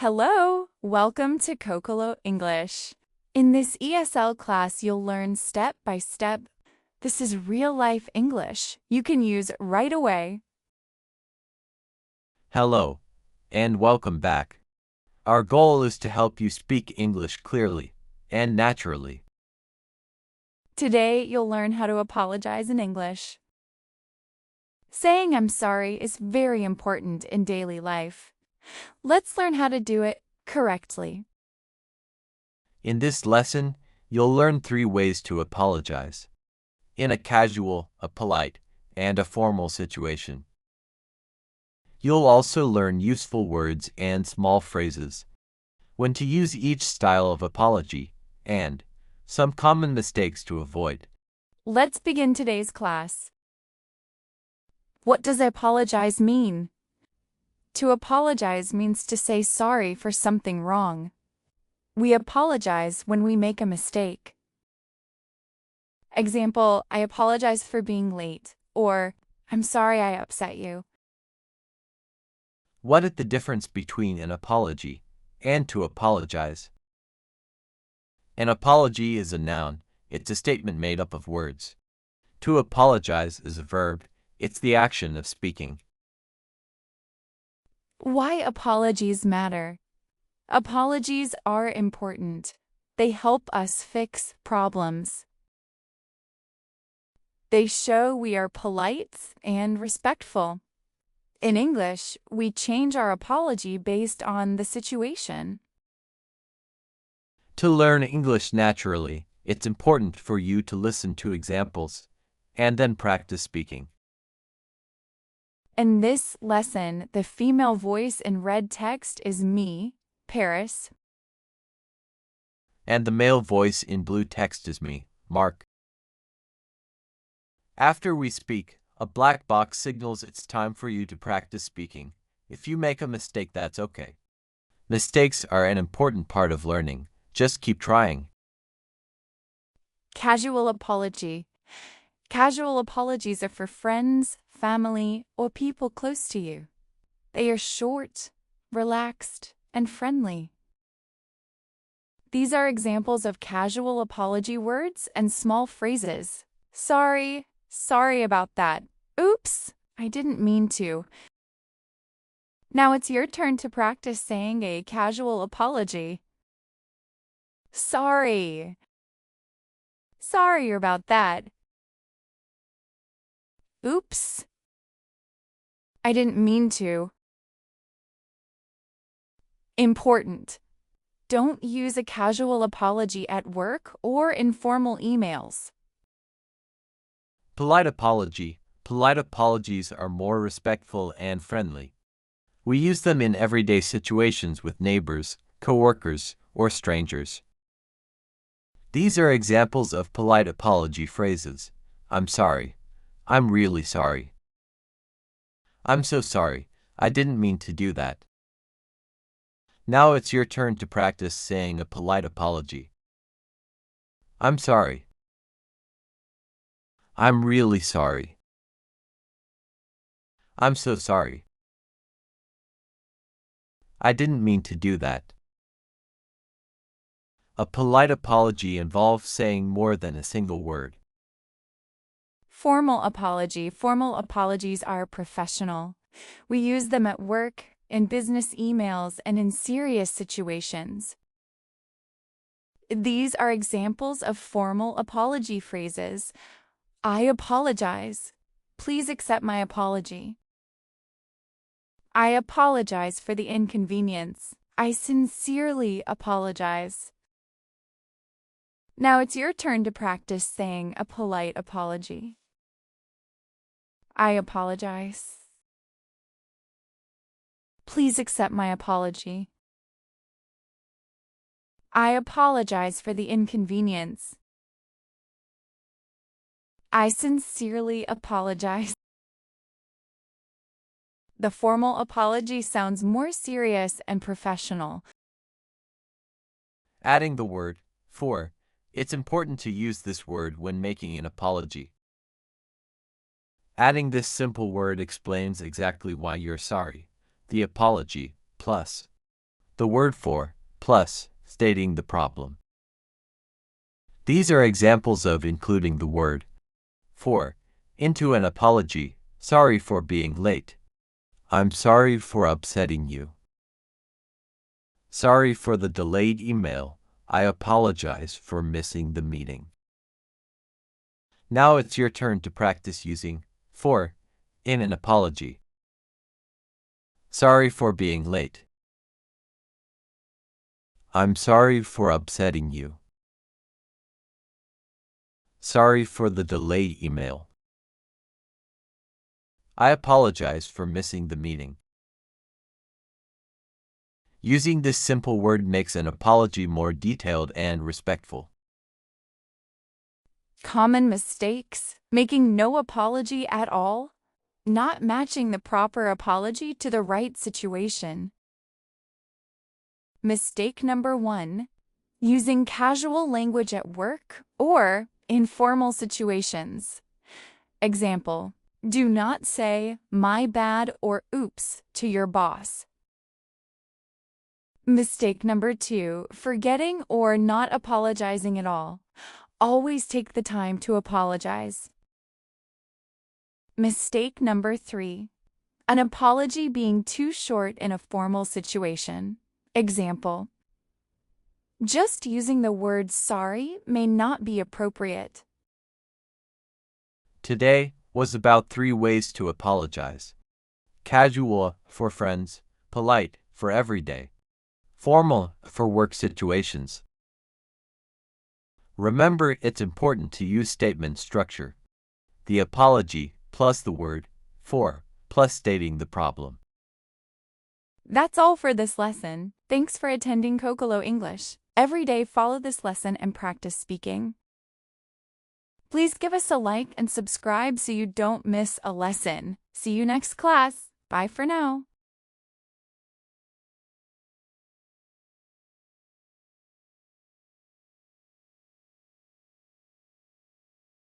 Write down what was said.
Hello, welcome to Kokolo English. In this ESL class, you'll learn step by step. This is real-life English you can use right away. Hello, and welcome back. Our goal is to help you speak English clearly and naturally. Today, you'll learn how to apologize in English. Saying I'm sorry is very important in daily life. Let's learn how to do it correctly. In this lesson, you'll learn 3 ways to apologize: in a casual, a polite, and a formal situation. You'll also learn useful words and small phrases, when to use each style of apology, and some common mistakes to avoid. Let's begin today's class. What does apologize mean? To apologize means to say sorry for something wrong. We apologize when we make a mistake. Example, I apologize for being late, or I'm sorry I upset you. What is the difference between an apology and to apologize? An apology is a noun. It's a statement made up of words. To apologize is a verb. It's the action of speaking. Why apologies matter? Apologies are important. They help us fix problems. They show we are polite and respectful. In English, we change our apology based on the situation. To learn English naturally, it's important for you to listen to examples and then practice speaking. In this lesson, the female voice in red text is me, Paris. And the male voice in blue text is me, Mark. After we speak, a black box signals it's time for you to practice speaking. If you make a mistake, that's okay. Mistakes are an important part of learning. Just keep trying. Casual apology. Casual apologies are for friends, family, or people close to you. They are short, relaxed, and friendly. These are examples of casual apology words and small phrases. Sorry about that. Oops, I didn't mean to. Now it's your turn to practice saying a casual apology. Sorry about that. Oops, I didn't mean to. Important. Don't use a casual apology at work or in formal emails. Polite apology. Polite apologies are more respectful and friendly. We use them in everyday situations with neighbors, coworkers, or strangers. These are examples of polite apology phrases. I'm sorry. I'm really sorry. I'm so sorry. I didn't mean to do that. Now it's your turn to practice saying a polite apology. I'm sorry. I'm really sorry. I'm so sorry. I didn't mean to do that. A polite apology involves saying more than a single word. Formal apology. Formal apologies are professional. We use them at work, in business emails, and in serious situations. These are examples of formal apology phrases. I apologize. Please accept my apology. I apologize for the inconvenience. I sincerely apologize. Now it's your turn to practice saying a polite apology. I apologize. Please accept my apology. I apologize for the inconvenience. I sincerely apologize. The formal apology sounds more serious and professional. Adding the word for. It's important to use this word when making an apology. Adding this simple word explains exactly why you're sorry. The apology plus the word for, plus stating the problem. These are examples of including the word for into an apology. Sorry for being late. I'm sorry for upsetting you. Sorry for the delayed email. I apologize for missing the meeting. Now it's your turn to practice using for in an apology. Sorry for being late. I'm sorry for upsetting you. Sorry for the delayed email. I apologize for missing the meeting. Using this simple word makes an apology more detailed and respectful. Common mistakes: making no apology at all, not matching the proper apology to the right situation. Mistake number 1: using casual language at work or informal situations. Example: do not say "my bad" or "oops" to your boss. Mistake number 2: forgetting or not apologizing at all. Always take the time to apologize. Mistake number 3: an apology being too short in a formal situation. Example: just using the word sorry may not be appropriate. Today was about 3 ways to apologize. Casual for friends, polite for everyday, formal for work situations. Remember, it's important to use statement structure. The apology plus the word for plus stating the problem. That's all for this lesson. Thanks for attending Kokolo English. Every day follow this lesson and practice speaking. Please give us a like and subscribe so you don't miss a lesson. See you next class. Bye for now.